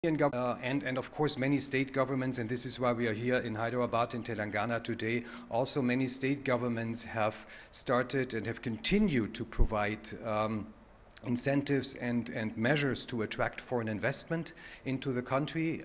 And of course many state governments, and this is why we are here in Hyderabad in Telangana today. Also many state governments have started and have continued to provide incentives and measures to attract foreign investment into the country.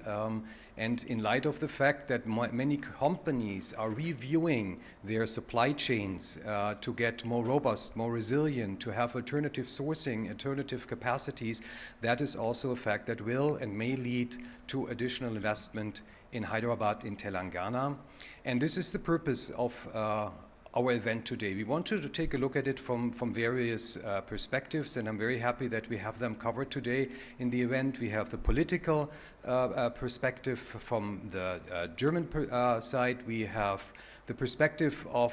And in light of the fact that many companies are reviewing their supply chains to get more robust, more resilient, to have alternative sourcing, alternative capacities, that is also a fact that will and may lead to additional investment in Hyderabad in Telangana. And this is the purpose of our event today. We wanted to take a look at it from various perspectives, and I'm very happy that we have them covered today in the event. We have the political perspective from the German side. We have the perspective of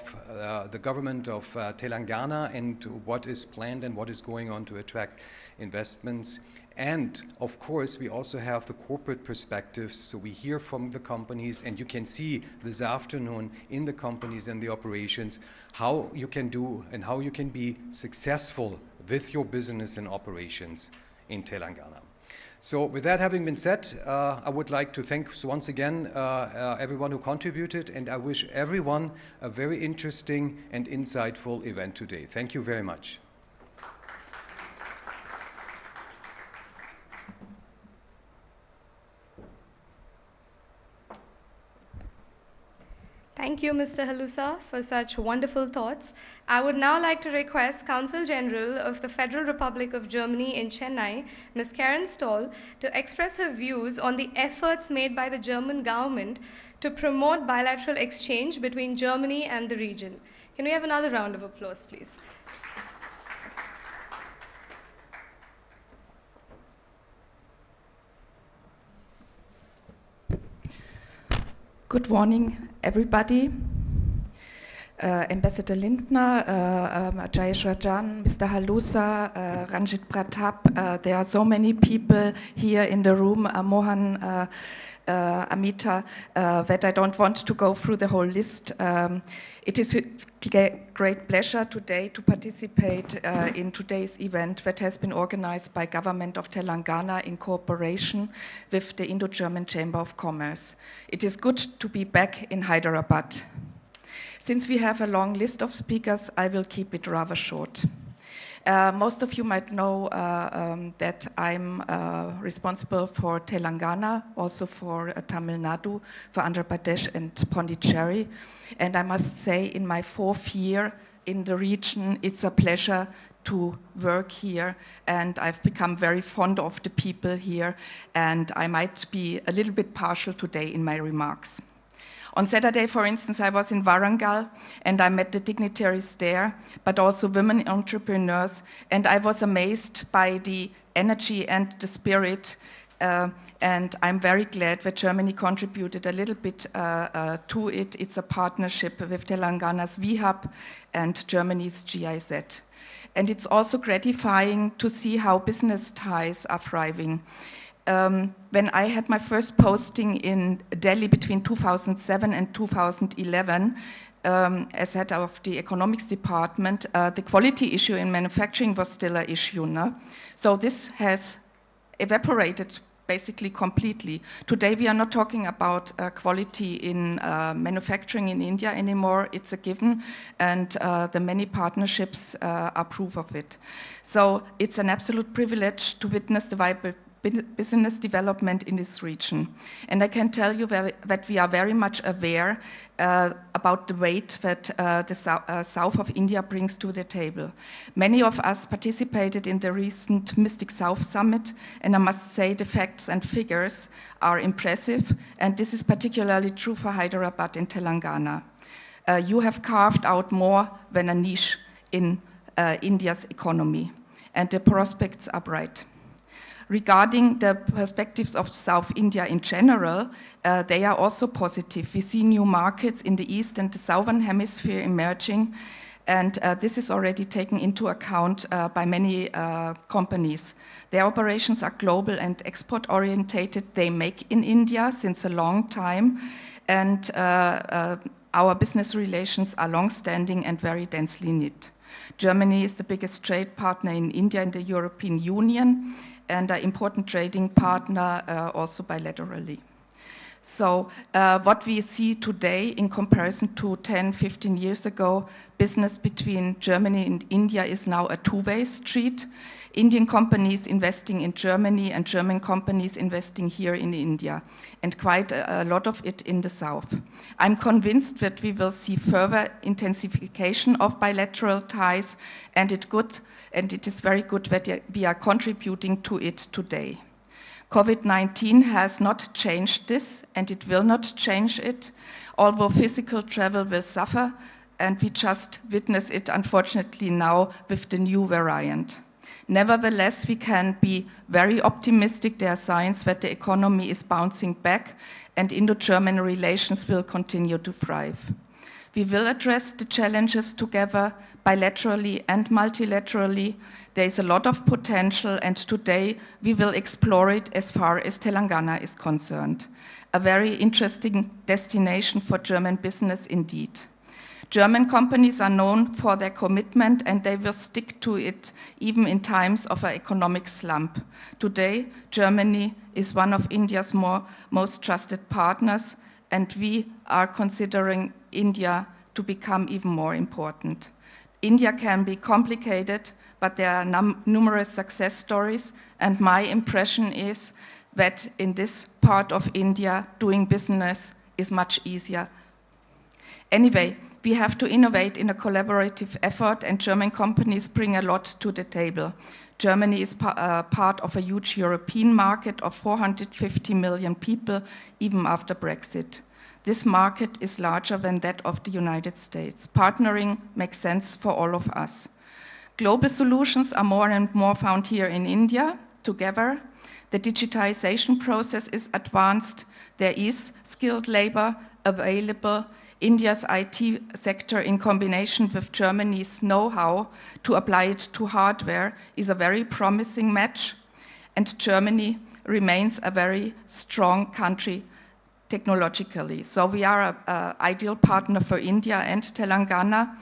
the government of Telangana and what is planned and what is going on to attract investments. And of course, we also have the corporate perspectives, so we hear from the companies, and you can see this afternoon in the companies and the operations how you can do and how you can be successful with your business and operations in Telangana. So with that having been said, I would like to thank once again everyone who contributed, and I wish everyone a very interesting and insightful event today. Thank you very much. Thank you, Mr. Halusa, for such wonderful thoughts. I would now like to request Consul General of the Federal Republic of Germany in Chennai, Ms. Karen Stoll, to express her views on the efforts made by the German government to promote bilateral exchange between Germany and the region. Can we have another round of applause, please? Good morning, everybody. Ambassador Lindner, Jayesh Rajan, Mr. Halusa, Ranjit Pratap. There are so many people here in the room, Mohan, Amita, that I don't want to go through the whole list. It is with great pleasure today to participate in today's event that has been organized by Government of Telangana in cooperation with the Indo-German Chamber of Commerce. It is good to be back in Hyderabad. Since we have a long list of speakers, I will keep it rather short. Most of you might know that I'm responsible for Telangana, also for Tamil Nadu, for Andhra Pradesh and Pondicherry. And I must say, in my 4th year in the region, it's a pleasure to work here, and I've become very fond of the people here, and I might be a little bit partial today in my remarks. On Saturday, for instance, I was in Warangal and I met the dignitaries there, but also women entrepreneurs, and I was amazed by the energy and the spirit, and I'm very glad that Germany contributed a little bit to it. It's a partnership with Telangana's VHub and Germany's GIZ. And it's also gratifying to see how business ties are thriving. When I had my first posting in Delhi between 2007 and 2011, as head of the economics department, the quality issue in manufacturing was still an issue. No? So this has evaporated basically completely. Today we are not talking about quality in manufacturing in India anymore. It's a given, and the many partnerships are proof of it. So it's an absolute privilege to witness the vibrant business development in this region. And I can tell you that we are very much aware about the weight that the south of India brings to the table. Many of us participated in the recent Mystic South Summit, and I must say the facts and figures are impressive, and this is particularly true for Hyderabad and Telangana. You have carved out more than a niche in India's economy, and the prospects are bright. Regarding the perspectives of South India in general, they are also positive. We see new markets in the east and the southern hemisphere emerging, and this is already taken into account by many companies. Their operations are global and export orientated. They make in India since a long time, and our business relations are long-standing and very densely knit. Germany is the biggest trade partner in India and the European Union, and an important trading partner also bilaterally. So what we see today in comparison to 10, 15 years ago, business between Germany and India is now a two-way street. Indian companies investing in Germany and German companies investing here in India, and quite a lot of it in the south. I'm convinced that we will see further intensification of bilateral ties, and it is very good that we are contributing to it today. COVID-19 has not changed this, and it will not change it, although physical travel will suffer, and we just witness it, unfortunately, now with the new variant. Nevertheless, we can be very optimistic. There are signs that the economy is bouncing back, and Indo-German relations will continue to thrive. We will address the challenges together, bilaterally and multilaterally. There is a lot of potential, and today we will explore it as far as Telangana is concerned. A very interesting destination for German business indeed. German companies are known for their commitment, and they will stick to it even in times of an economic slump. Today, Germany is one of India's most trusted partners, and we are considering India to become even more important. India can be complicated, but there are numerous success stories, and my impression is that in this part of India, doing business is much easier. Anyway, we have to innovate in a collaborative effort, and German companies bring a lot to the table. Germany is part of a huge European market of 450 million people, even after Brexit. This market is larger than that of the United States. Partnering makes sense for all of us. Global solutions are more and more found here in India. Together, the digitization process is advanced. There is skilled labor available. India's IT sector, in combination with Germany's know-how to apply it to hardware, is a very promising match, and Germany remains a very strong country technologically. So we are an ideal partner for India and Telangana.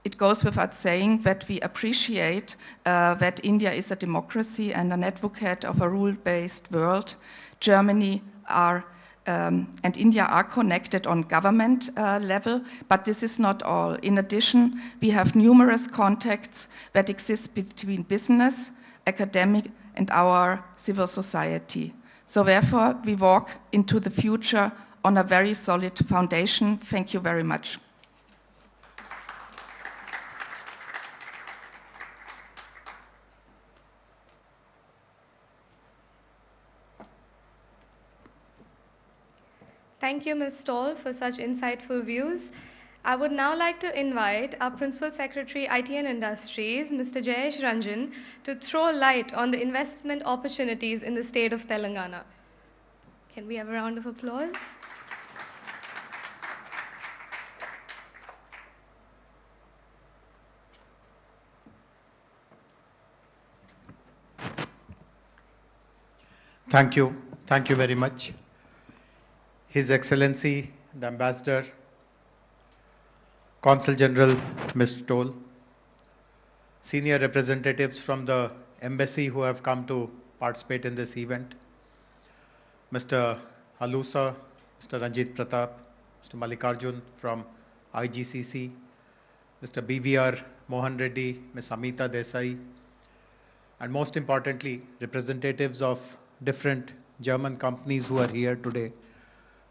It goes without saying that we appreciate that India is a democracy and an advocate of a rule-based world. Germany and India are connected on government level, but this is not all. In addition, we have numerous contacts that exist between business, academic, and our civil society. So therefore, we walk into the future on a very solid foundation. Thank you very much. Thank you, Ms. Stoll, for such insightful views. I would now like to invite our Principal Secretary, IT and Industries, Mr. Jayesh Ranjan, to throw light on the investment opportunities in the state of Telangana. Can we have a round of applause? Thank you. Thank you very much. His Excellency, the Ambassador, Consul General, Mr. Toll, senior representatives from the embassy who have come to participate in this event, Mr. Halusa, Mr. Ranjit Pratap, Mr. Mallikarjun from IGCC, Mr. BVR Mohan Reddy, Ms. Amita Desai, and most importantly, representatives of different German companies who are here today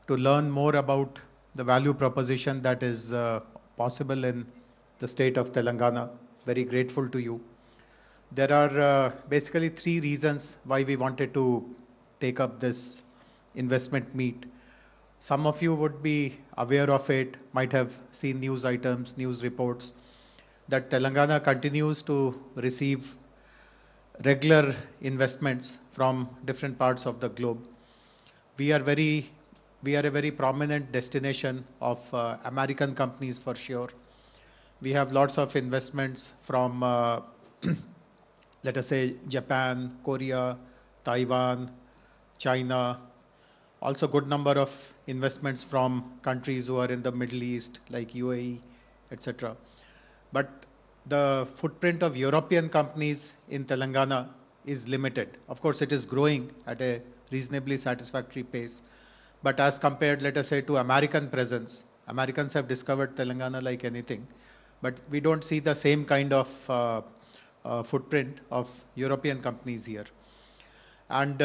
to learn more about the value proposition that is possible in the state of Telangana. Very grateful to you. There are basically three reasons why we wanted to take up this investment meet. Some of you would be aware of it, might have seen news items, news reports, that Telangana continues to receive regular investments from different parts of the globe. We are a very prominent destination of American companies for sure. We have lots of investments from, let us say, Japan, Korea, Taiwan, China, also good number of investments from countries who are in the Middle East like UAE, etc. But the footprint of European companies in Telangana is limited. Of course, it is growing at a reasonably satisfactory pace. But as compared, let us say, to American presence, Americans have discovered Telangana like anything. But we don't see the same kind of footprint of European companies here. And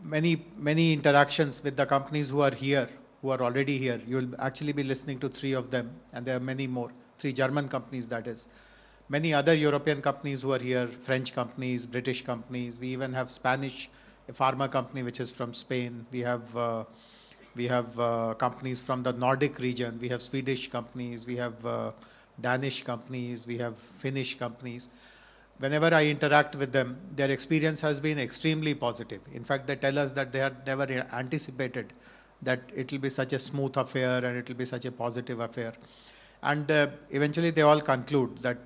many interactions with the companies who are here, who are already here. You will actually be listening to 3 of them, and there are many more, 3 German companies, that is. Many other European companies who are here, French companies, British companies. We even have Spanish, a pharma company which is from Spain. We have companies from the Nordic region. We have Swedish companies. We have Danish companies. We have Finnish companies. Whenever I interact with them, their experience has been extremely positive. In fact, they tell us that they had never anticipated that it will be such a smooth affair and it will be such a positive affair. And eventually they all conclude that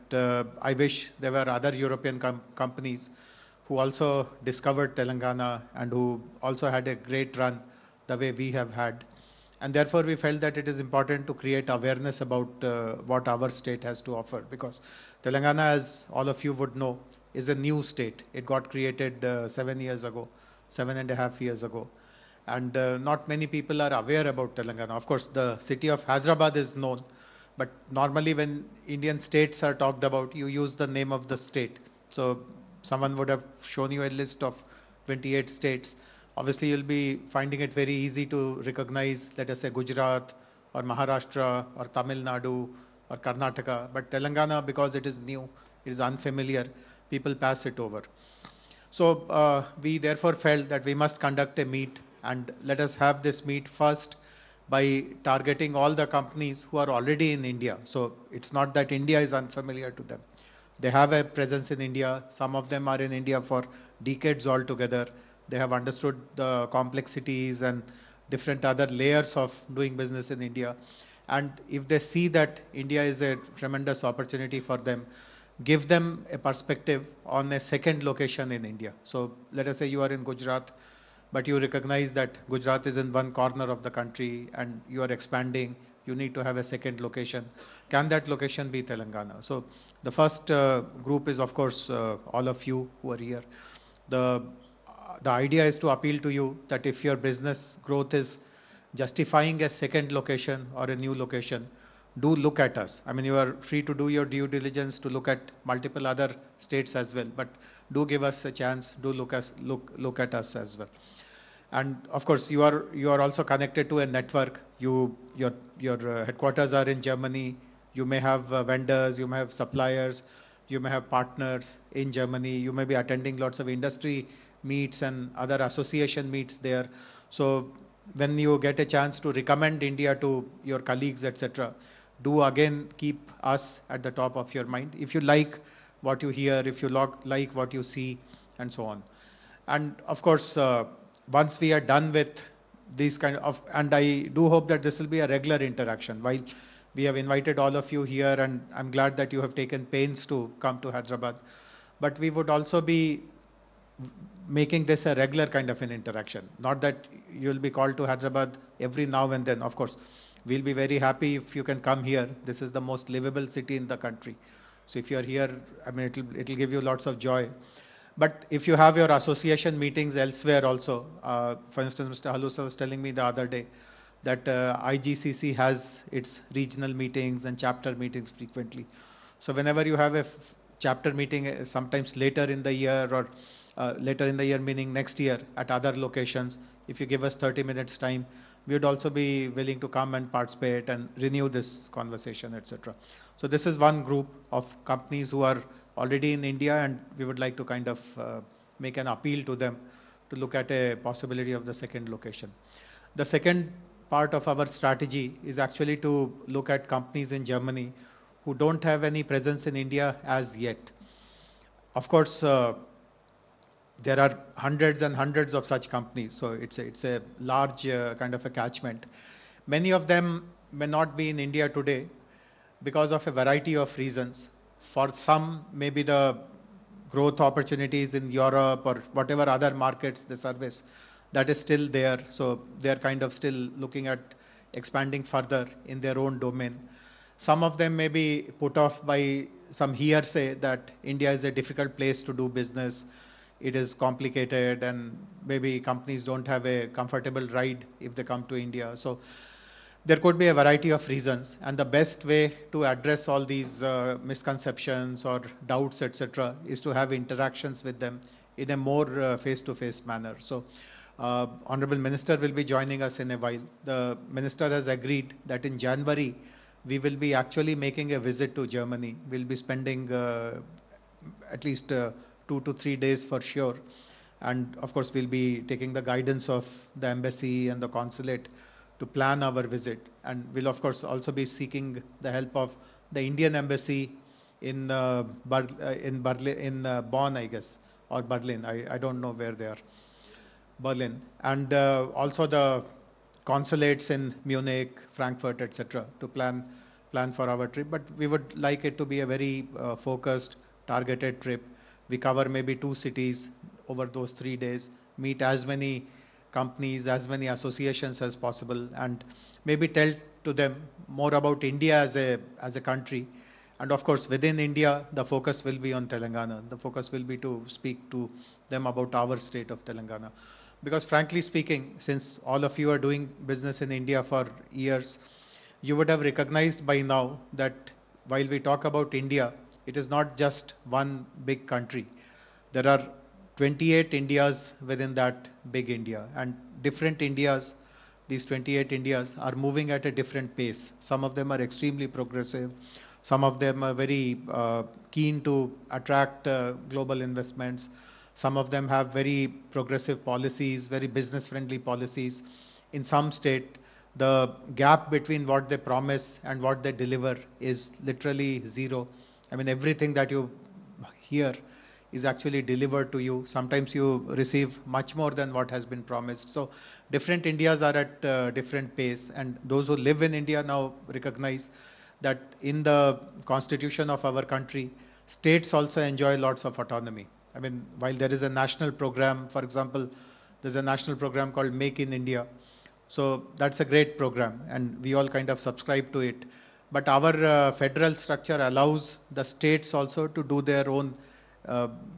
I wish there were other European companies who also discovered Telangana and who also had a great run the way we have had. And therefore we felt that it is important to create awareness about what our state has to offer, because Telangana, as all of you would know, is a new state. It got created 7 years ago, 7.5 years ago. And not many people are aware about Telangana. Of course, the city of Hyderabad is known, but normally when Indian states are talked about, you use the name of the state. So someone would have shown you a list of 28 states. Obviously, you'll be finding it very easy to recognize, let us say, Gujarat or Maharashtra or Tamil Nadu or Karnataka. But Telangana, because it is new, it is unfamiliar, people pass it over. So we therefore felt that we must conduct a meet, and let us have this meet first by targeting all the companies who are already in India. So it's not that India is unfamiliar to them. They have a presence in India. Some of them are in India for decades altogether. They have understood the complexities and different other layers of doing business in India. And if they see that India is a tremendous opportunity for them, give them a perspective on a second location in India. So let us say you are in Gujarat, but you recognize that Gujarat is in one corner of the country and you are expanding, you need to have a second location. Can that location be Telangana? So the first group is, of course, all of you who are here. The idea is to appeal to you that if your business growth is justifying a second location or a new location, do look at us. I mean, you are free to do your due diligence to look at multiple other states as well, but do give us a chance, do look at us as well. And of course, you are also connected to a network. Your headquarters are in Germany. You may have vendors, you may have suppliers, you may have partners in Germany. You may be attending lots of industry meets and other association meets there. So when you get a chance to recommend India to your colleagues, etc., do again keep us at the top of your mind. If you like what you hear, if you like what you see, and so on. And of course, once we are done with these kind of, and I do hope that this will be a regular interaction. While we have invited all of you here, and I'm glad that you have taken pains to come to Hyderabad, but we would also be making this a regular kind of an interaction. Not that you'll be called to Hyderabad every now and then. Of course, we'll be very happy if you can come here. This is the most livable city in the country. So if you're here, I mean, it'll give you lots of joy. But if you have your association meetings elsewhere also, for instance, Mr. Halusa was telling me the other day that IGCC has its regional meetings and chapter meetings frequently. So whenever you have a chapter meeting, sometimes later in the year, or later in the year meaning next year at other locations, if you give us 30 minutes time, we would also be willing to come and participate and renew this conversation, etc. So this is one group of companies who are already in India, and we would like to kind of make an appeal to them to look at a possibility of the second location. The second part of our strategy is actually to look at companies in Germany who don't have any presence in India as yet. Of course, there are hundreds and hundreds of such companies, so it's a large kind of a catchment. Many of them may not be in India today because of a variety of reasons. For some, maybe the growth opportunities in Europe or whatever other markets they service, that is still there. So they are kind of still looking at expanding further in their own domain. Some of them may be put off by some hearsay that India is a difficult place to do business. It is complicated, and maybe companies don't have a comfortable ride if they come to India. So there could be a variety of reasons, and the best way to address all these misconceptions or doubts, etc., is to have interactions with them in a more face-to-face manner. So, Honorable Minister will be joining us in a while. The Minister has agreed that in January we will be actually making a visit to Germany. We'll be spending at least 2 to 3 days for sure, and of course we'll be taking the guidance of the embassy and the consulate to plan our visit, and we'll of course also be seeking the help of the Indian embassy in Bonn, I guess, or Berlin. I don't know where they are. Berlin, and also the consulates in Munich, Frankfurt, etc., to plan for our trip. But we would like it to be a very focused, targeted trip. We cover maybe 2 cities over those 3 days, meet as many companies, as many associations as possible, and maybe tell to them more about India as a country. And of course, within India, the focus will be on Telangana. The focus will be to speak to them about our state of Telangana. Because frankly speaking, since all of you are doing business in India for years, you would have recognized by now that while we talk about India, it is not just one big country. There are 28 Indias within that big India, and different Indias, these 28 Indias are moving at a different pace. Some of them are extremely progressive. Some of them are very keen to attract global investments. Some of them have very progressive policies, very business-friendly policies. In some state, the gap between what they promise and what they deliver is literally zero. I mean, everything that you hear is actually delivered to you. Sometimes you receive much more than what has been promised. So different Indias are at different pace, and those who live in India now recognize that in the constitution of our country, states also enjoy lots of autonomy. I mean, while there is a national program, for example, there's a national program called Make in India. So that's a great program, and we all kind of subscribe to it. But our federal structure allows the states also to do their own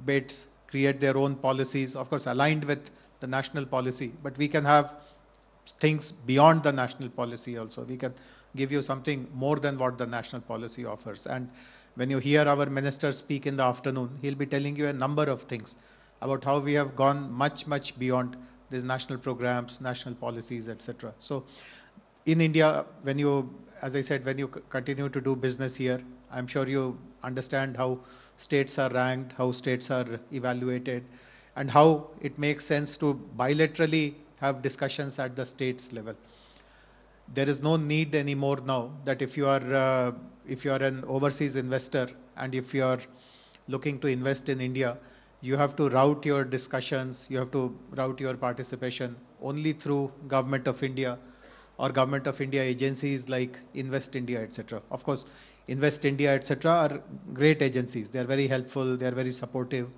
bits, create their own policies, of course aligned with the national policy, but we can have things beyond the national policy also. We can give you something more than what the national policy offers. And when you hear our minister speak in the afternoon, he'll be telling you a number of things about how we have gone much, much beyond these national programs, national policies, etc. So in India, when you, as I said, when you continue to do business here, I'm sure you understand how states are ranked, how states are evaluated, and how it makes sense to bilaterally have discussions at the states level. There is no need anymore now that if you are an overseas investor and if you are looking to invest in India, you have to route your discussions, you have to route your participation only through Government of India or Government of India agencies like Invest India, etc. Of course, Invest India, etc. are great agencies. They are very helpful, they are very supportive,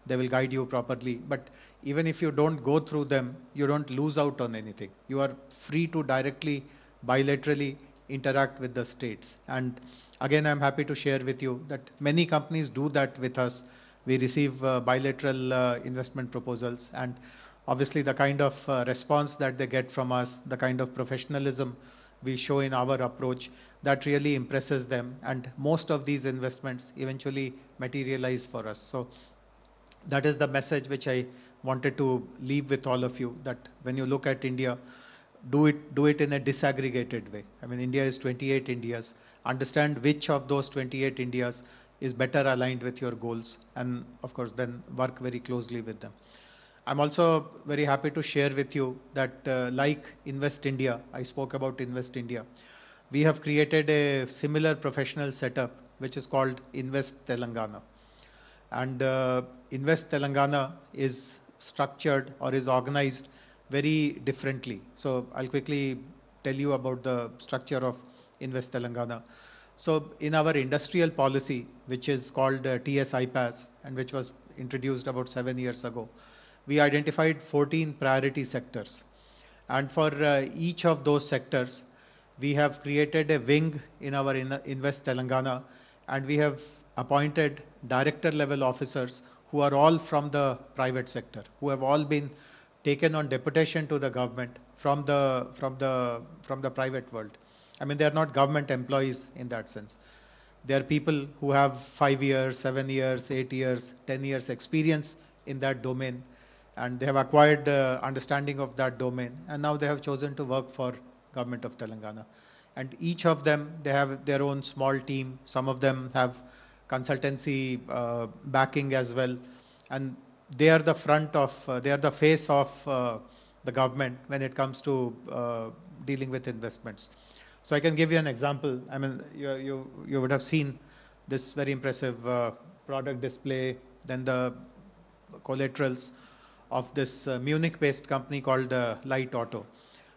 they will guide you properly. But even if you don't go through them, you don't lose out on anything. You are free to directly, bilaterally interact with the states. And again, I'm happy to share with you that many companies do that with us. We receive bilateral investment proposals, and obviously the kind of response that they get from us, the kind of professionalism we show in our approach, that really impresses them, and most of these investments eventually materialize for us. So that is the message which I wanted to leave with all of you, that when you look at India, do it in a disaggregated way. I mean, India is 28 Indias. Understand which of those 28 Indias is better aligned with your goals, and of course then work very closely with them. I'm also very happy to share with you that like Invest India, I spoke about Invest India, we have created a similar professional setup which is called Invest Telangana. And Invest Telangana is structured or is organized very differently. So I'll quickly tell you about the structure of Invest Telangana. So in our industrial policy, which is called TS-IPAS and which was introduced about 7 years ago, we identified 14 priority sectors. And for each of those sectors, we have created a wing in our Invest Telangana, and we have appointed director level officers who are all from the private sector, who have all been taken on deputation to the government from the private world. I mean, they are not government employees in that sense. They are people who have 5 years, 7 years, 8 years, 10 years experience in that domain, and they have acquired understanding of that domain, and now they have chosen to work for government of Telangana. And each of them, they have their own small team. Some of them have consultancy backing as well, and they are the they are the face of the government when it comes to dealing with investments. So I can give you an example. I mean, you would have seen this very impressive product display, then the collaterals of this Munich-based company called Light Auto.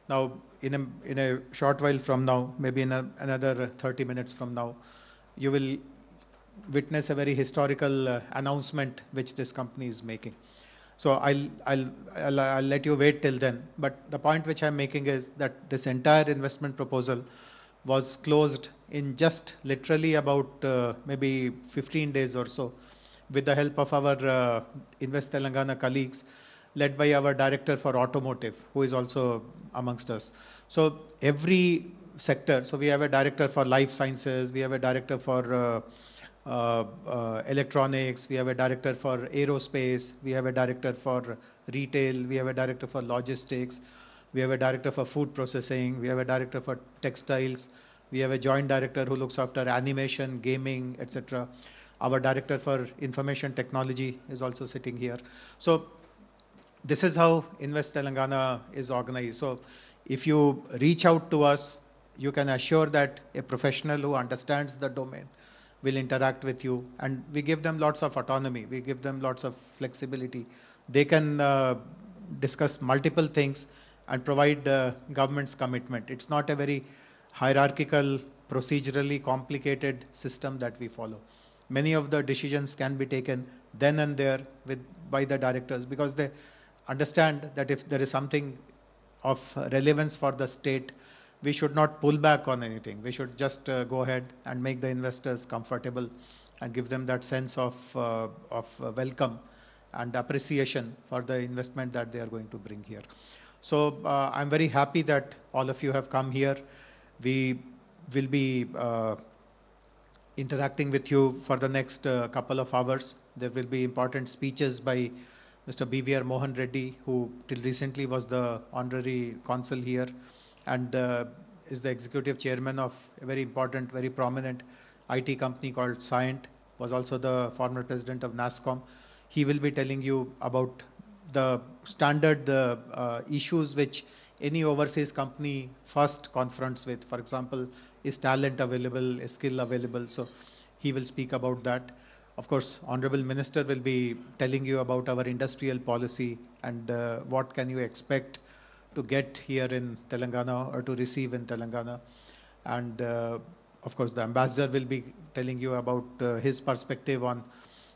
Now, in a short while from now, maybe in another 30 minutes from now, you will witness a very historical announcement which this company is making. So I'll let you wait till then. But the point which I'm making is that this entire investment proposal was closed in just literally about maybe 15 days or so, with the help of our Invest Telangana colleagues, led by our director for automotive, who is also amongst us. So every sector, so we have a director for life sciences, we have a director for electronics, we have a director for aerospace, we have a director for retail, we have a director for logistics, we have a director for food processing, we have a director for textiles, we have a joint director who looks after animation, gaming, etc. Our director for information technology is also sitting here. So this is how Invest Telangana is organized. So if you reach out to us, you can assure that a professional who understands the domain will interact with you, and we give them lots of autonomy, we give them lots of flexibility. They can discuss multiple things and provide government's commitment. It's not a very hierarchical, procedurally complicated system that we follow. Many of the decisions can be taken then and there by the directors, because they understand that if there is something of relevance for the state, we should not pull back on anything. We should just go ahead and make the investors comfortable and give them that sense of welcome and appreciation for the investment that they are going to bring here. So I'm very happy that all of you have come here. We will be interacting with you for the next couple of hours. There will be important speeches by Mr. B.V.R. Mohan Reddy, who till recently was the honorary consul here, and is the executive chairman of a very important, very prominent IT company called Cyient, was also the former president of NASSCOM. He will be telling you about the standard issues which any overseas company first confronts with. For example, is talent available, is skill available? So he will speak about that. Of course, Honorable Minister will be telling you about our industrial policy and what can you expect to get here in Telangana or to receive in Telangana. And of course, the ambassador will be telling you about his perspective on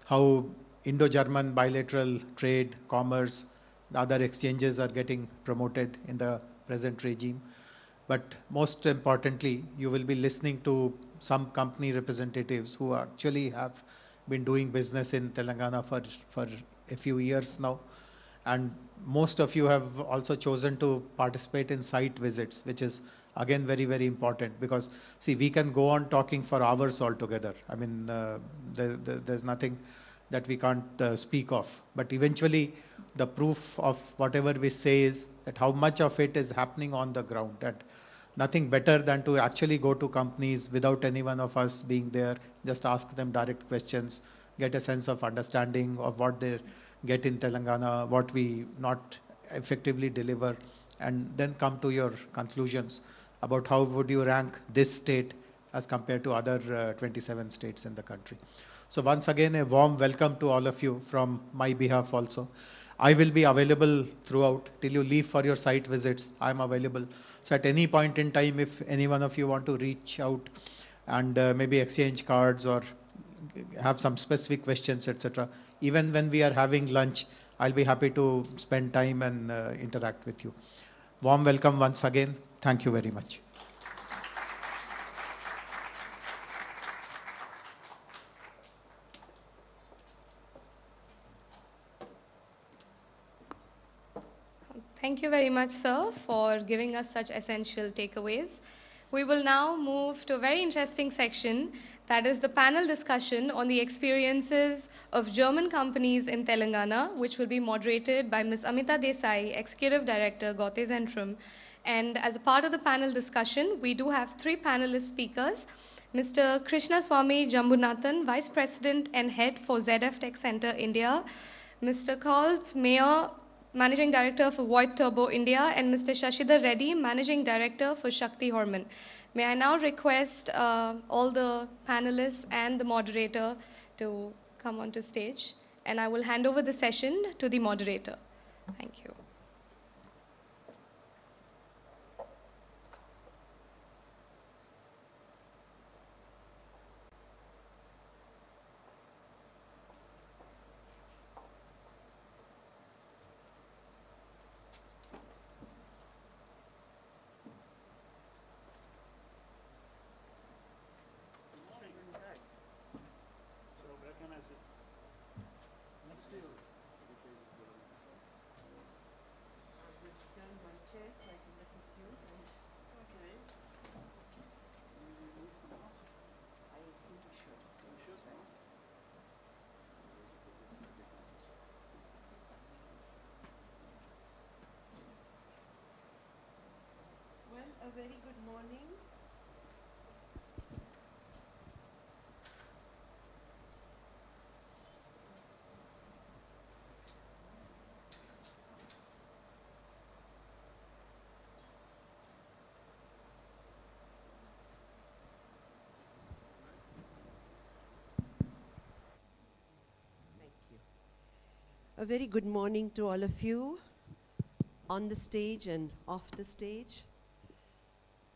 how Indo-German bilateral trade, commerce, other exchanges are getting promoted in the present regime. But most importantly, you will be listening to some company representatives who actually have been doing business in Telangana for a few years now. And most of you have also chosen to participate in site visits, which is again very, very important, because see, we can go on talking for hours altogether. I mean, there's nothing that we can't speak of. But eventually, the proof of whatever we say is that how much of it is happening on the ground. And nothing better than to actually go to companies without any one of us being there, just ask them direct questions, get a sense of understanding of what they get in Telangana, what we not effectively deliver, and then come to your conclusions about how would you rank this state as compared to other 27 states in the country. So once again, a warm welcome to all of you from my behalf also. I will be available throughout till you leave for your site visits. I am available. So at any point in time, if any one of you want to reach out and maybe exchange cards or have some specific questions, etc., even when we are having lunch, I'll be happy to spend time and interact with you. Warm welcome once again. Thank you very much. very much, sir, for giving us such essential takeaways. We will now move to a very interesting section, that is the panel discussion on the experiences of German companies in Telangana, which will be moderated by Ms. Amita Desai, Executive Director, Gaute Zentrum. And as a part of the panel discussion, we do have three panelist speakers. Mr. Krishna Swami Jambunathan, Vice President and Head for ZF Tech Center India, Mr. Colt Mayor, Managing Director for Void Turbo India, and Mr. Shashidhar Reddy, Managing Director for Shakti Horman. May I now request all the panelists and the moderator to come onto stage, and I will hand over the session to the moderator. Thank you. Well, a very good morning. Thank you. A very good morning to all of you on the stage and off the stage.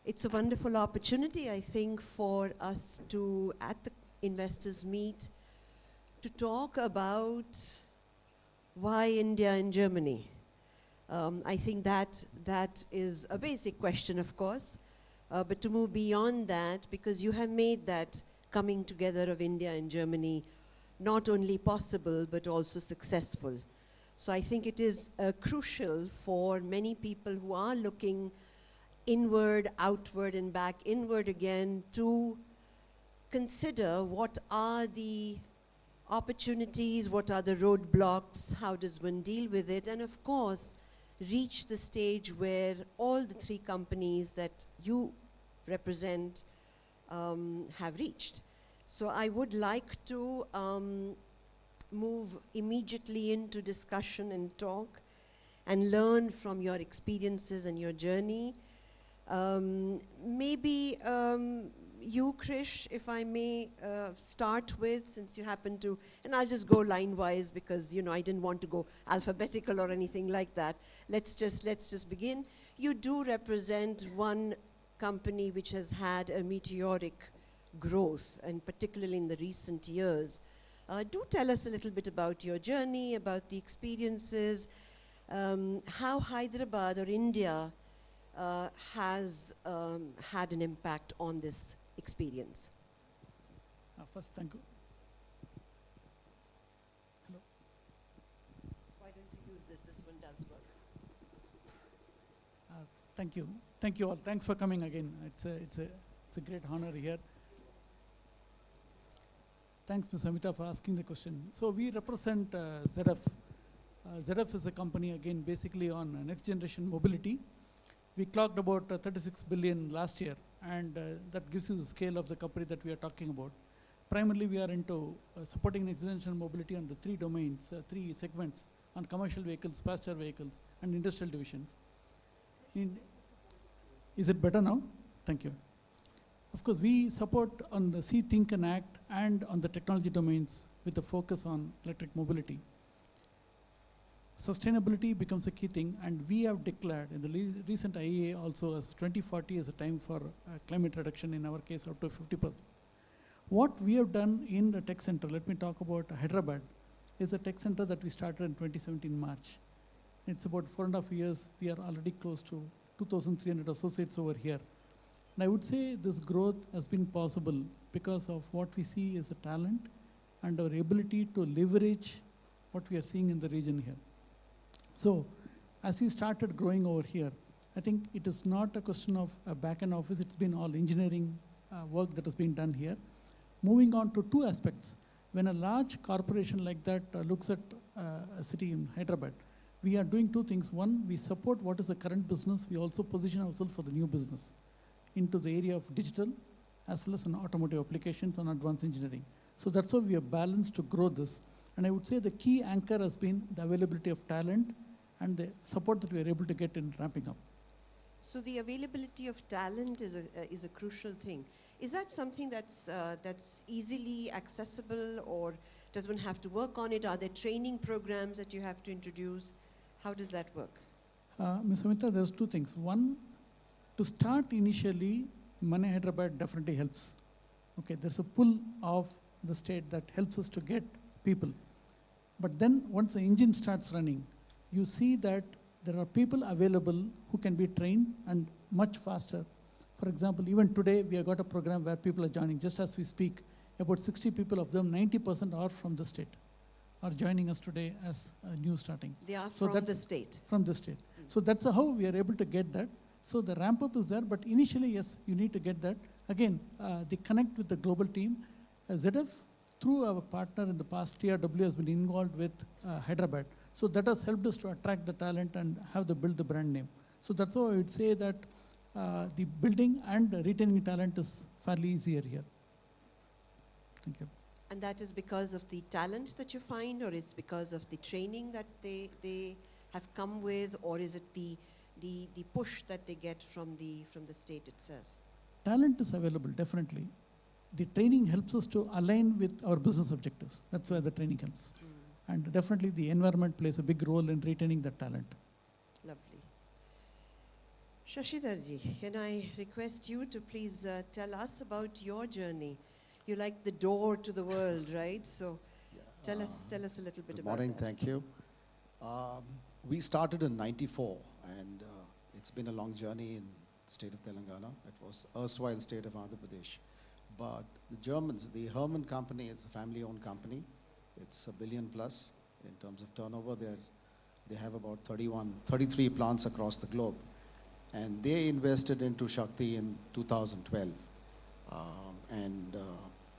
It's a wonderful opportunity, I think, for us to, at the investors meet, to talk about why India and Germany. I think that is a basic question, of course, but to move beyond that, because you have made that coming together of India and Germany not only possible, but also successful. So I think it is crucial for many people who are looking inward, outward, and back inward again to consider what are the opportunities, what are the roadblocks, how does one deal with it, and of course reach the stage where all the three companies that you represent have reached. So I would like to move immediately into discussion and talk and learn from your experiences and your journey. Maybe you, Krish, if I may start with, since you happen to, and I'll just go line-wise because, you know, I didn't want to go alphabetical or anything like that. Let's just begin. You do represent one company which has had a meteoric growth, and particularly in the recent years. Do tell us a little bit about your journey, about the experiences, how Hyderabad or India has had an impact on this experience. First, thank you. Hello. Why don't you use this? This one does work. Thank you. Thank you all. Thanks for coming again. It's a great honor here. Thanks, Ms. Amita, for asking the question. So we represent ZF. ZF is a company, again, basically on next generation mobility. We clocked about 36 billion last year, and that gives you the scale of the company that we are talking about. Primarily, we are into supporting next generation mobility on the three domains, three segments, on commercial vehicles, passenger vehicles, and industrial divisions. Is it better now? Thank you. Of course, we support on the See, Think and Act and on the technology domains with a focus on electric mobility. Sustainability becomes a key thing, and we have declared in the recent IEA also as 2040 as a time for climate reduction, in our case up to 50%. What we have done in the tech center, let me talk about Hyderabad, is a tech center that we started in 2017 March. It's about 4.5 years. We are already close to 2,300 associates over here. And I would say this growth has been possible because of what we see as a talent and our ability to leverage what we are seeing in the region here. So as we started growing over here, I think it is not a question of a back-end office, it's been all engineering work that has been done here. Moving on to two aspects. When a large corporation like that looks at a city in Hyderabad, we are doing two things. One, we support what is the current business. We also position ourselves for the new business into the area of digital as well as in automotive applications and advanced engineering. So that's how we have balanced to grow this. And I would say the key anchor has been the availability of talent and the support that we are able to get in ramping up. So the availability of talent is a crucial thing. Is that something that's easily accessible, or does one have to work on it? Are there training programs that you have to introduce? How does that work? Ms. Amita, there's two things. One, to start initially, Money Hyderabad definitely helps. Okay, there's a pull of the state that helps us to get people. But then once the engine starts running, you see that there are people available who can be trained and much faster. For example, even today we have got a program where people are joining. Just as we speak, about 60 people of them, 90% are from the state, are joining us today as new starting. They are So from that's the state. From the state. So that's how we are able to get that. So the ramp up is there, but initially, yes, you need to get that. Again, the connect with the global team. ZF, through our partner in the past, TRW has been involved with Hyderabad. So that has helped us to attract the talent and have build the brand name. So that's how I would say that the building and retaining talent is fairly easier here. Thank you. And that is because of the talent that you find, or it's because of the training that they have come with, or is it the push that they get from the state itself? Talent is available, definitely. The training helps us to align with our business objectives. That's where the training helps. And definitely the environment plays a big role in retaining that talent. Lovely. Shashidharji, can I request you to please tell us about your journey? You like the door to the world, right? So tell us a little bit about that. Good morning, thank you. We started in '94, and it's been a long journey in the state of Telangana. It was erstwhile state of Andhra Pradesh. But the Germans, the Herman company, it's a family-owned company. It's $1 billion plus in terms of turnover. They have about 33 plants across the globe. And they invested into Shakti in 2012.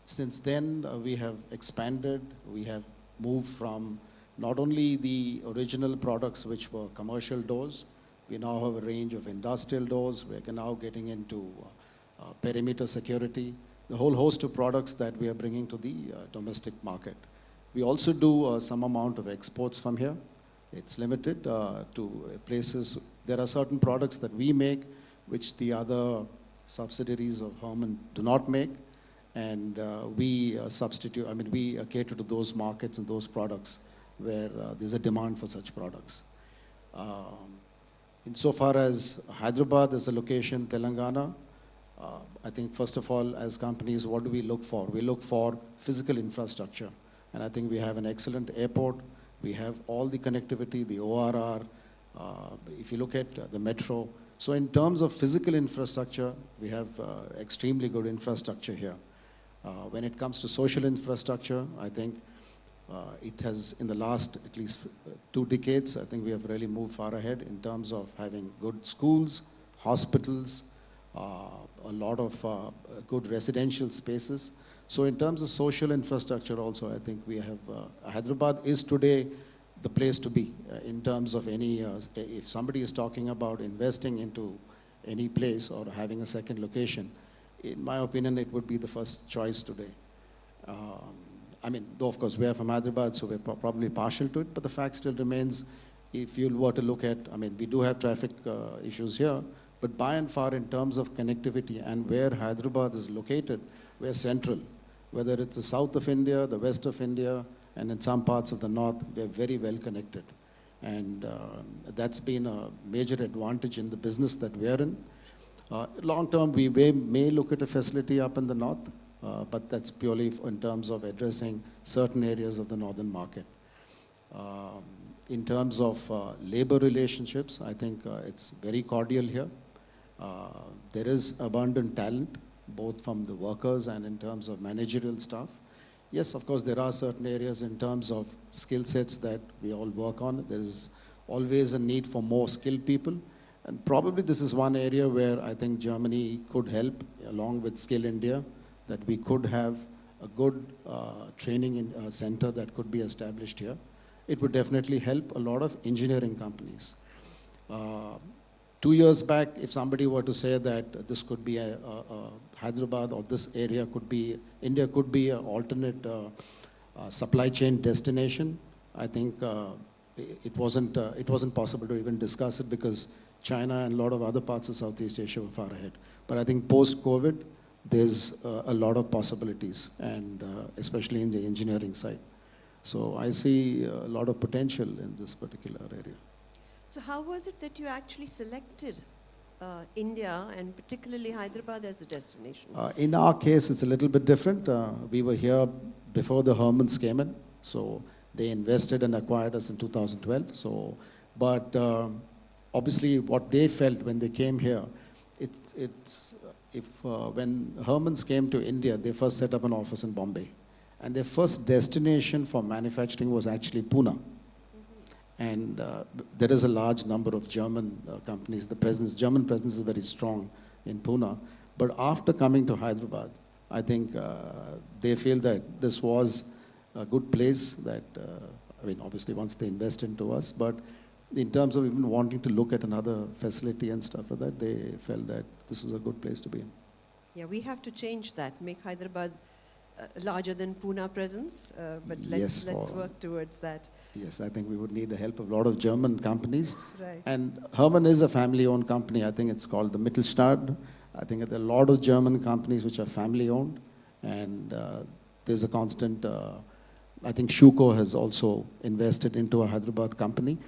Since then, we have expanded. We have moved from not only the original products, which were commercial doors. We now have a range of industrial doors. We're now getting into perimeter security, the whole host of products that we are bringing to the domestic market. We also do some amount of exports from here. It's limited to places. There are certain products that we make, which the other subsidiaries of Herman do not make. And we substitute, we cater to those markets and those products where there's a demand for such products. Insofar as Hyderabad as a location, Telangana, I think first of all, as companies, what do we look for? We look for physical infrastructure. And I think we have an excellent airport. We have all the connectivity, the ORR. If you look at the metro. So in terms of physical infrastructure, we have extremely good infrastructure here. When it comes to social infrastructure, I think it has, in the last at least 2 decades, I think we have really moved far ahead in terms of having good schools, hospitals, a lot of good residential spaces. So in terms of social infrastructure also, I think we have, Hyderabad is today the place to be in terms of any, if somebody is talking about investing into any place or having a second location, in my opinion, it would be the first choice today. Though of course we are from Hyderabad, so we're probably partial to it, but the fact still remains, if you were to look at, we do have traffic issues here, but by and far in terms of connectivity and where Hyderabad is located, we're central. Whether it's the south of India, the west of India, and in some parts of the north, we're very well connected. And that's been a major advantage in the business that we're in. Long term, we may look at a facility up in the north, but that's purely in terms of addressing certain areas of the northern market. In terms of labor relationships, I think it's very cordial here. There is abundant talent, both from the workers and in terms of managerial staff. Yes, of course, there are certain areas in terms of skill sets that we all work on. There is always a need for more skilled people. And probably this is one area where I think Germany could help, along with Skill India, that we could have a good center that could be established here. It would definitely help a lot of engineering companies. 2 years back, if somebody were to say that this could be a Hyderabad or this area could be, India could be an alternate supply chain destination, I think it wasn't possible to even discuss it because China and a lot of other parts of Southeast Asia were far ahead. But I think post-COVID, there's a lot of possibilities, and especially in the engineering side. So I see a lot of potential in this particular area. So how was it that you actually selected India and particularly Hyderabad as the destination? In our case, it's a little bit different. We were here before the Hermans came in, so they invested and acquired us in 2012. So, but obviously, what they felt when they came here, when Hermans came to India, they first set up an office in Bombay, and their first destination for manufacturing was actually Pune. And there is a large number of German companies. German presence is very strong in Pune. But after coming to Hyderabad, I think they feel that this was a good place that, I mean, obviously once they invest into us, but in terms of even wanting to look at another facility and stuff like that, they felt that this is a good place to be in. Yeah, we have to change that, make Hyderabad larger than Pune presence, but let's work towards that. Yes, I think we would need the help of a lot of German companies. Right. And Hermann is a family-owned company. I think it's called the Mittelstand. I think there are a lot of German companies which are family-owned, and there's a constant, I think Schuko has also invested into a Hyderabad company.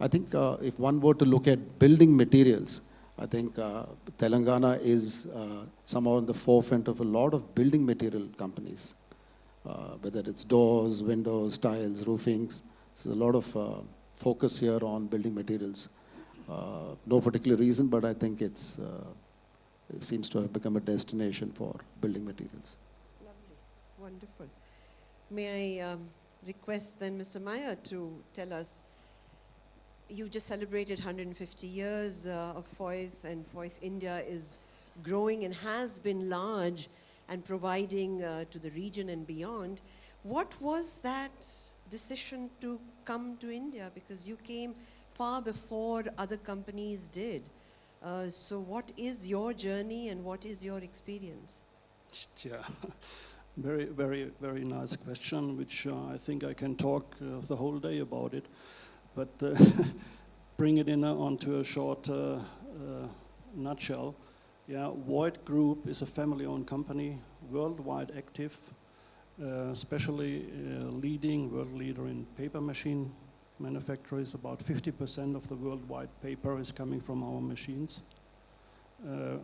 I think if one were to look at building materials, I think Telangana is somehow on the forefront of a lot of building material companies, whether it's doors, windows, tiles, roofings. So a lot of focus here on building materials. No particular reason, but I think it seems to have become a destination for building materials. Lovely, wonderful. May I request then Mr. Meyer to tell us, you just celebrated 150 years of FOIS, and FOIS India is growing and has been large and providing to the region and beyond. What was that decision to come to India? Because you came far before other companies did. So what is your journey and what is your experience? Yeah, very nice question, which I think I can talk the whole day about it. But bring it in onto a short nutshell. Yeah, Voigt Group is a family-owned company, worldwide active, especially leading world leader in paper machine manufacturers. About 50% of the worldwide paper is coming from our machines.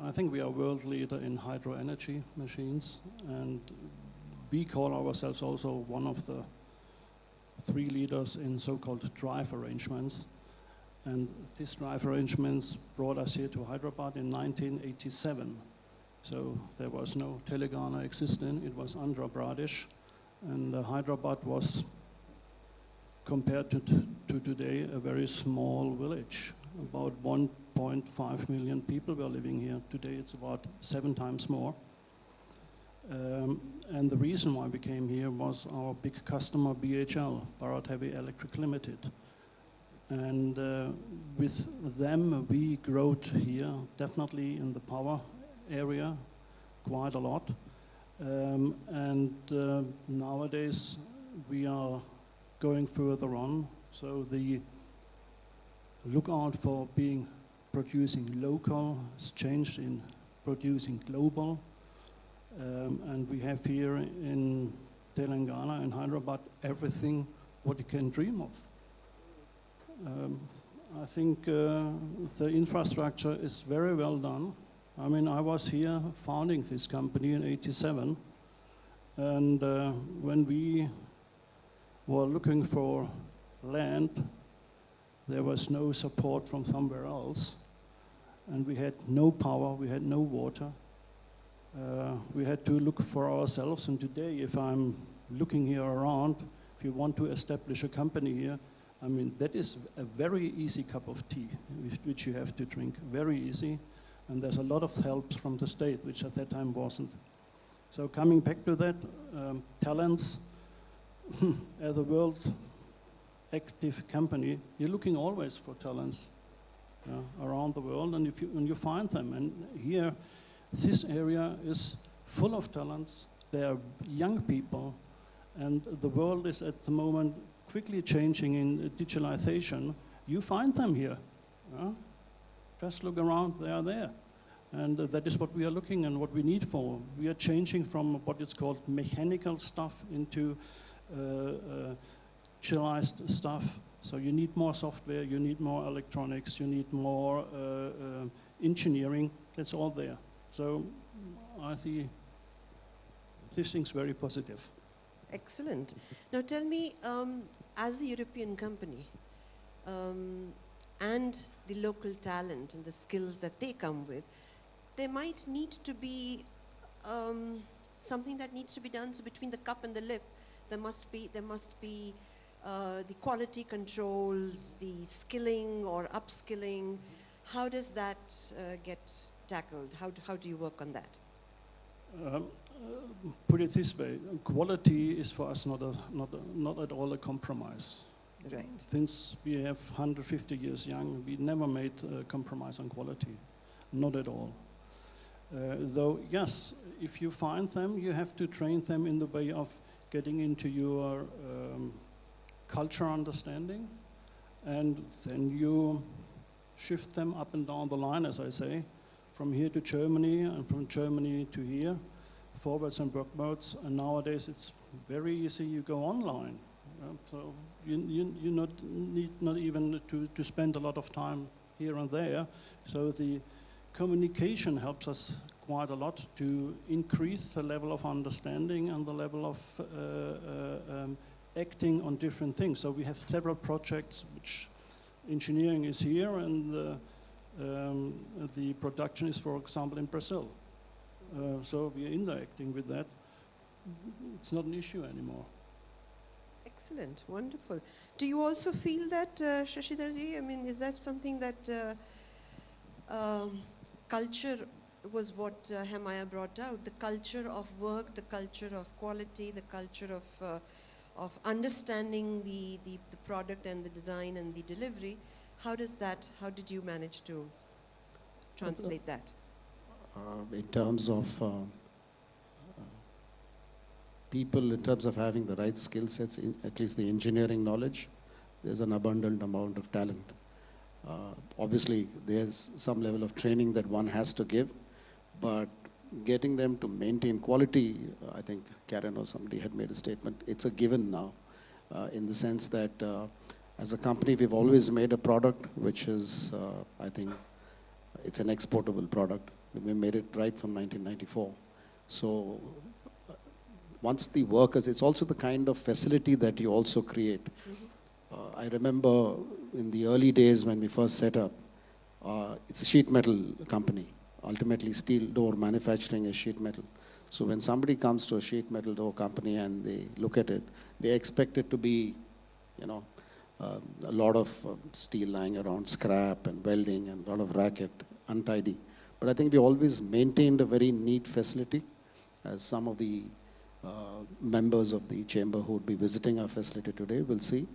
I think we are world leader in hydro energy machines, and we call ourselves also one of the 3 leaders in so-called drive arrangements. And these drive arrangements brought us here to Hyderabad in 1987. So there was no Telangana existing, it was Andhra Pradesh. And Hyderabad was, compared to today, a very small village. About 1.5 million people were living here. Today it's about 7 times more. And the reason why we came here was our big customer BHL, Bharat Heavy Electric Limited. And with them we grew here, definitely in the power area, quite a lot. And nowadays we are going further on. So the lookout for producing local has changed in producing global. And we have here in Telangana and Hyderabad everything what you can dream of. I think the infrastructure is very well done. I mean, I was here founding this company in '87, and when we were looking for land, there was no support from somewhere else, and we had no power, we had no water. We had to look for ourselves, and today if I'm looking here around, if you want to establish a company here, I mean, that is a very easy cup of tea, which you have to drink, very easy. And there's a lot of help from the state, which at that time wasn't. So coming back to that, talents, as a world active company, you're looking always for talents around the world, and you find them. And here, this area is full of talents. There are young people, and the world is at the moment quickly changing in digitalization. You find them here. Just look around, they are there. And that is what we are looking and what we need for. We are changing from what is called mechanical stuff into digitalized stuff. So you need more software, you need more electronics, you need more engineering. That's all there. So I see these things very positive. Excellent. Now tell me, as a European company, and the local talent and the skills that they come with, there might need to be something that needs to be done. So between the cup and the lip, there must be the quality controls, the skilling or upskilling. How does that get tackled? How do you work on that? Put it this way: quality is for us not at all a compromise. Right. Since we have 150 years young, we never made a compromise on quality, not at all. Though, yes, if you find them, you have to train them in the way of getting into your culture understanding, and then you shift them up and down the line, as I say, from here to Germany and from Germany to here, forwards and backwards. And nowadays it's very easy. You go online, so you need not even to spend a lot of time here and there. So the communication helps us quite a lot to increase the level of understanding and the level of acting on different things. So we have several projects which engineering is here, and the production is, for example, in Brazil. So we are interacting with that. It's not an issue anymore. Excellent, wonderful. Do you also feel that, Shashidarji? I mean, is that something that culture was what Hemaya brought out? The culture of work, the culture of quality, the culture of understanding the product and the design and the delivery. How did you manage to translate that? In terms of people, in terms of having the right skill sets, at least the engineering knowledge, there's an abundant amount of talent. Obviously, there's some level of training that one has to give, but getting them to maintain quality, I think Karen or somebody had made a statement, it's a given now, in the sense that as a company, we've always made a product which is, I think, it's an exportable product. We made it right from 1994. So once the workers, it's also the kind of facility that you also create. I remember in the early days when we first set up, it's a sheet metal company. Ultimately, steel door manufacturing is sheet metal. So when somebody comes to a sheet metal door company and they look at it, they expect it to be, a lot of steel lying around, scrap and welding and a lot of racket, untidy. But I think we always maintained a very neat facility, as some of the members of the chamber who would be visiting our facility today will see.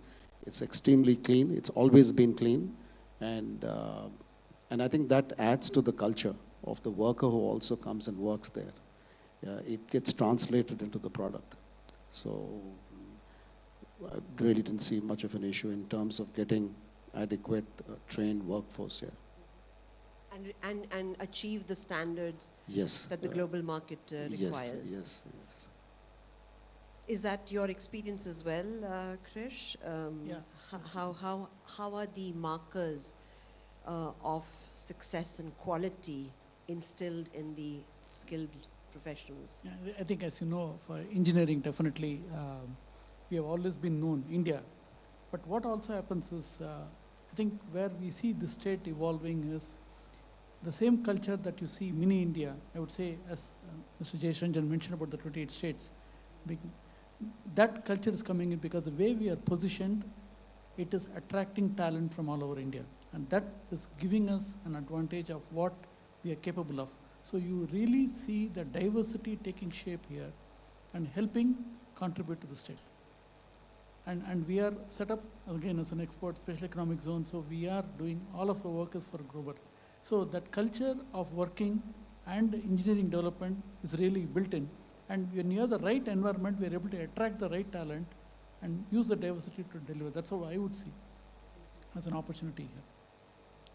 It's extremely clean. It's always been clean. And I think that adds to the culture of the worker who also comes and works there. It gets translated into the product. So I really didn't see much of an issue in terms of getting adequate trained workforce here. And achieve the standards that the global market requires. Yes. Is that your experience as well, Krish? Yeah. How are the markers of success and quality instilled in the skilled professionals? Yeah, I think, as you know, for engineering, definitely we have always been known, India. But what also happens is, I think where we see the state evolving is the same culture that you see mini India. I would say, as Mr. Jayashanjan mentioned about the 28 states, that culture is coming in because the way we are positioned, it is attracting talent from all over India. And that is giving us an advantage of what we are capable of. So you really see the diversity taking shape here and helping contribute to the state. And we are set up again as an export special economic zone, so we are doing all of the work is for Grover. So that culture of working and engineering development is really built in. And when you have the right environment, we are able to attract the right talent and use the diversity to deliver. That's how I would see as an opportunity here.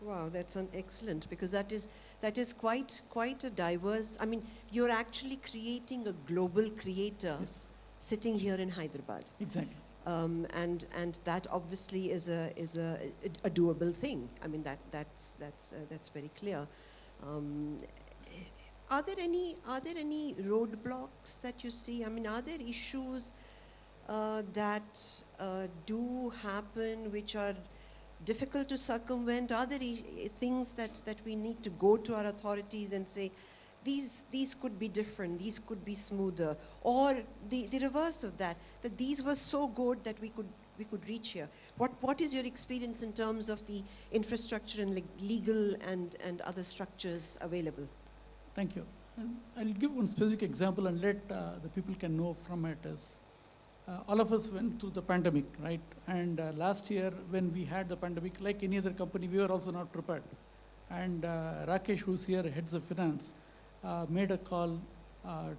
Wow, that's an excellent, because that is quite a diverse. I mean, you're actually creating a global creator Yes, sitting here in Hyderabad. exactly. And that obviously is a doable thing. I mean, that's very clear. Are there any roadblocks that you see? I mean, are there issues that do happen which are difficult to circumvent? Are there things that we need to go to our authorities and say, these could be different, these could be smoother, or the reverse of that these were so good that we could reach here? What is your experience in terms of the infrastructure and legal and other structures available? Thank you. I'll give one specific example and let the people can know from it is, all of us went through the pandemic, right? And last year when we had the pandemic, like any other company, we were also not prepared. And Rakesh, who's here, heads of finance, made a call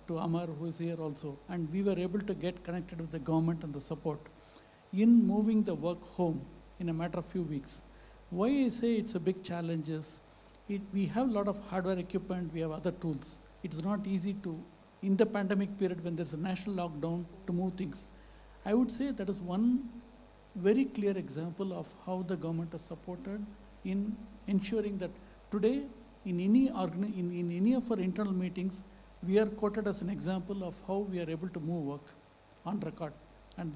to Amar, who is here also. And we were able to get connected with the government and the support in moving the work home in a matter of few weeks. Why I say it's a big challenge is, we have a lot of hardware equipment, we have other tools. It's not easy to, in the pandemic period when there's a national lockdown, to move things. I would say that is one very clear example of how the government has supported in ensuring that today in any in any of our internal meetings, we are quoted as an example of how we are able to move work on record. And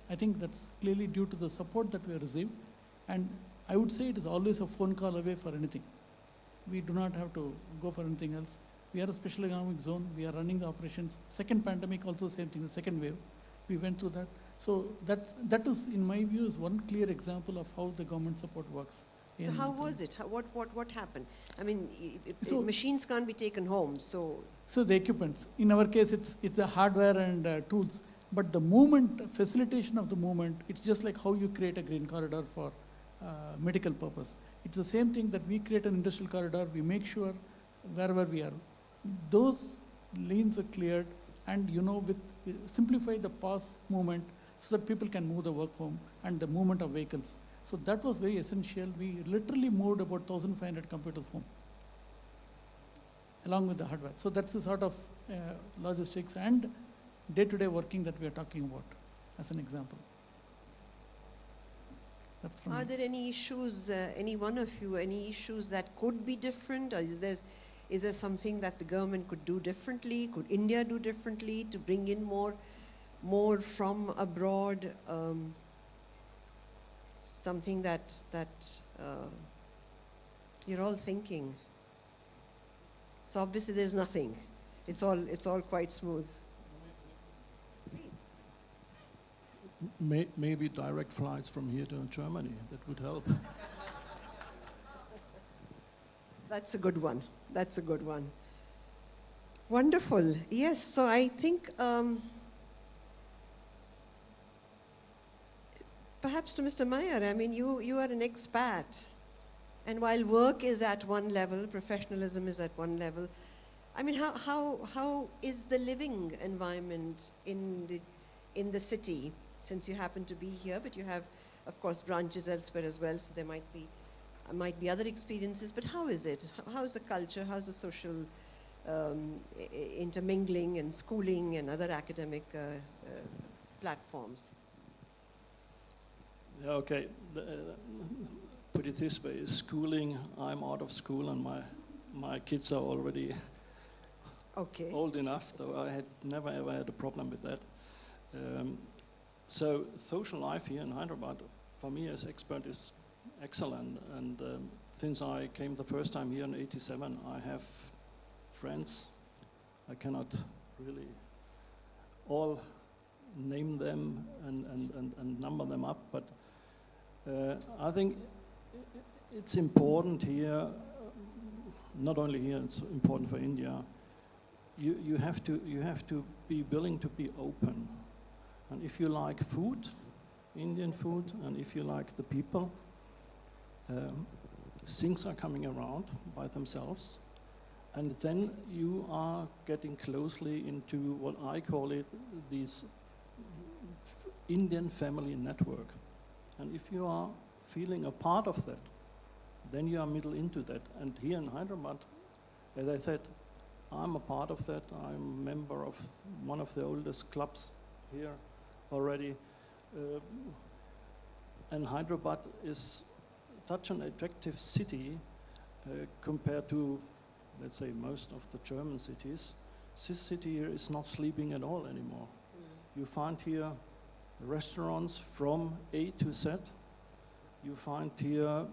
I think that's clearly due to the support that we have received. And I would say it is always a phone call away for anything. We do not have to go for anything else. We are a special economic zone. We are running the operations. Second pandemic also same thing, the second wave. We went through that. So that is, in my view, is one clear example of how the government support works. So how was it? What happened? I mean, machines can't be taken home, so... So the equipments. In our case, it's the hardware and tools. But the movement, facilitation of the movement, it's just like how you create a green corridor for medical purpose. It's the same thing that we create an industrial corridor. We make sure wherever we are, those lanes are cleared, and we simplify the pass movement so that people can move the work home and the movement of vehicles. So that was very essential. We literally moved about 1,500 computers home, along with the hardware. So that's the sort of logistics and day-to-day working that we are talking about, as an example. That's from Are me. there any issues, any one of you, any issues that could be different? Or is there something that the government could do differently? Could India do differently to bring in more from abroad? Something that you're all thinking. So obviously there's nothing. It's all quite smooth. Maybe direct flights from here to Germany. That would help. That's a good one. That's a good one. Wonderful. Yes, so I think perhaps to Mr. Meyer, I mean, you are an expat. And while work is at one level, professionalism is at one level, I mean, how is the living environment in the city? Since you happen to be here, but you have, of course, branches elsewhere as well, so there might be other experiences. But how is it? How's the culture? How's the social intermingling and schooling and other academic platforms? Yeah, okay. Put it this way: schooling. I'm out of school, and my kids are already old enough. So I had never ever had a problem with that. So social life here in Hyderabad, for me as expert, is excellent. And since I came the first time here in '87, I have friends. I cannot really all name them and number them up, but I think it's important here, not only here, it's important for India. You have to be willing to be open. And if you like food, Indian food, and if you like the people, things are coming around by themselves. And then you are getting closely into what I call it, this Indian family network. And if you are feeling a part of that, then you are middle into that. And here in Hyderabad, as I said, I'm a part of that. I'm a member of one of the oldest clubs here already. And Hyderabad is such an attractive city compared to, let's say, most of the German cities. This city here is not sleeping at all anymore. You find here restaurants from A to Z. You find here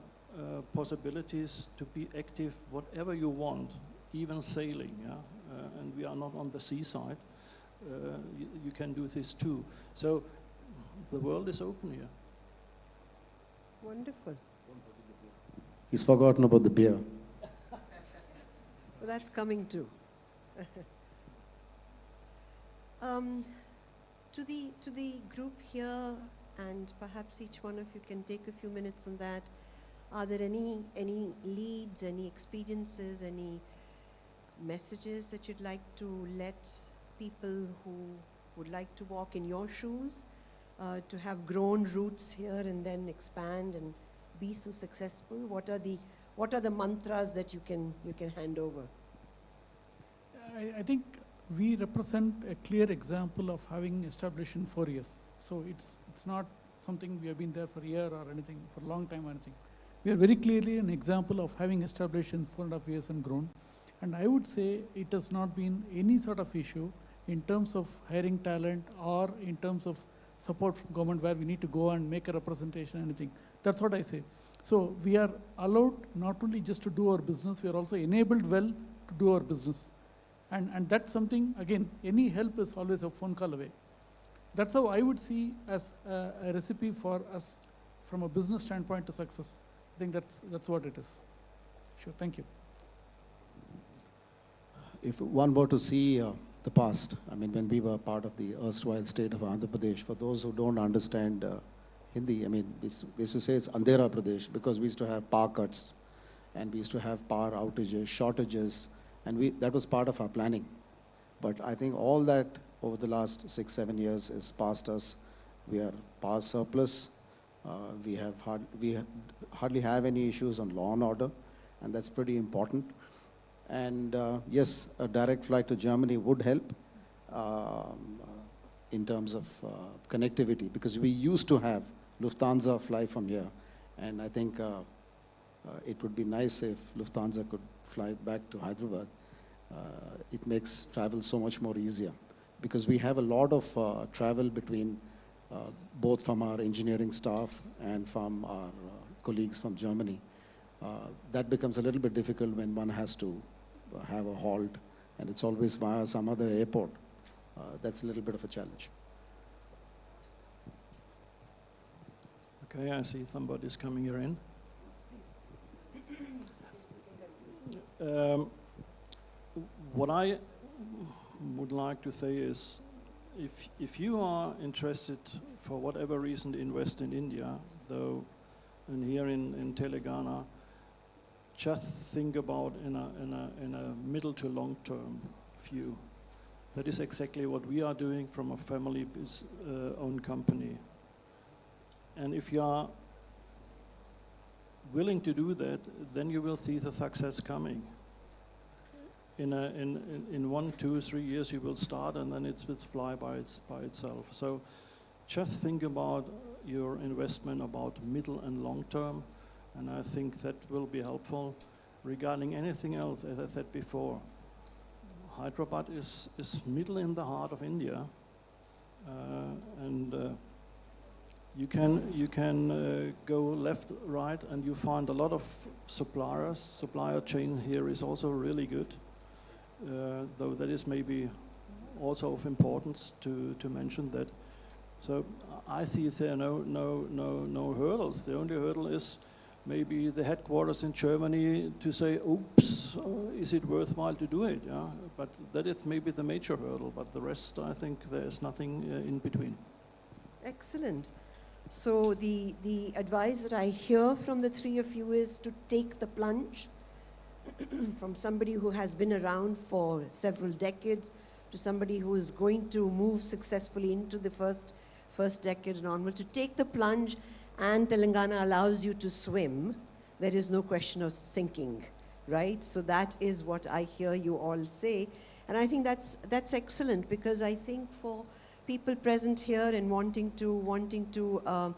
possibilities to be active whatever you want, even sailing. Yeah? And we are not on the seaside. You can do this too. So the world is open here. Wonderful. He's forgotten about the beer. Well, that's coming too. To the group here, and perhaps each one of you can take a few minutes on that. Are there any leads, any experiences, any messages that you'd like to let people who would like to walk in your shoes, to have grown roots here and then expand and be so successful? What are the mantras that you can hand over? I think we represent a clear example of having established in 4 years. So it's not something we have been there for a year or anything, for a long time or anything. We are very clearly an example of having established in 4.5 years and grown. And I would say it has not been any sort of issue in terms of hiring talent or in terms of support from government where we need to go and make a representation or anything. That's what I say. So we are allowed not only just to do our business, we are also enabled well to do our business. And that's something, again, any help is always a phone call away. That's how I would see as a recipe for us from a business standpoint to success. I think that's what it is. Sure, thank you. If one were to see the past, I mean, when we were part of the erstwhile state of Andhra Pradesh, for those who don't understand Hindi, I mean, they used to say it's Andhera Pradesh because we used to have power cuts and we used to have power outages, shortages, and that was part of our planning. But I think all that over the last 6-7 years is past us. We are power surplus. We hardly have any issues on law and order, and that's pretty important. And yes, a direct flight to Germany would help in terms of connectivity, because we used to have Lufthansa fly from here, and I think it would be nice if Lufthansa could fly back to Hyderabad. It makes travel so much more easier, because we have a lot of travel between both from our engineering staff and from our colleagues from Germany. That becomes a little bit difficult when one has to have a halt, and it's always via some other airport. That's a little bit of a challenge. Okay, I see somebody's coming here in. What I would like to say is, if you are interested for whatever reason to invest in India, though, and here in Telangana, just think about in a middle to long term view. That is exactly what we are doing from a family owned company. And if you are willing to do that, then you will see the success coming. In 1, 2, 3 years you will start, and then it will fly by itself. So just think about your investment about middle and long term, and I think that will be helpful. Regarding anything else, as I said before, Hyderabad is middle in the heart of India, and you can go left, right, and you find a lot of suppliers. Supplier chain here is also really good. Though that is maybe also of importance to mention that So I see there are no hurdles. The only hurdle is maybe the headquarters in Germany to say, oops, is it worthwhile to do it? Yeah? But that is maybe the major hurdle, but the rest, I think there is nothing in between. Excellent. So the advice that I hear from the three of you is to take the plunge from somebody who has been around for several decades to somebody who is going to move successfully into the first decade and onward, to take the plunge, and Telangana allows you to swim. There is no question of sinking, right? So that is what I hear you all say. And I think that's excellent, because I think for people present here and wanting to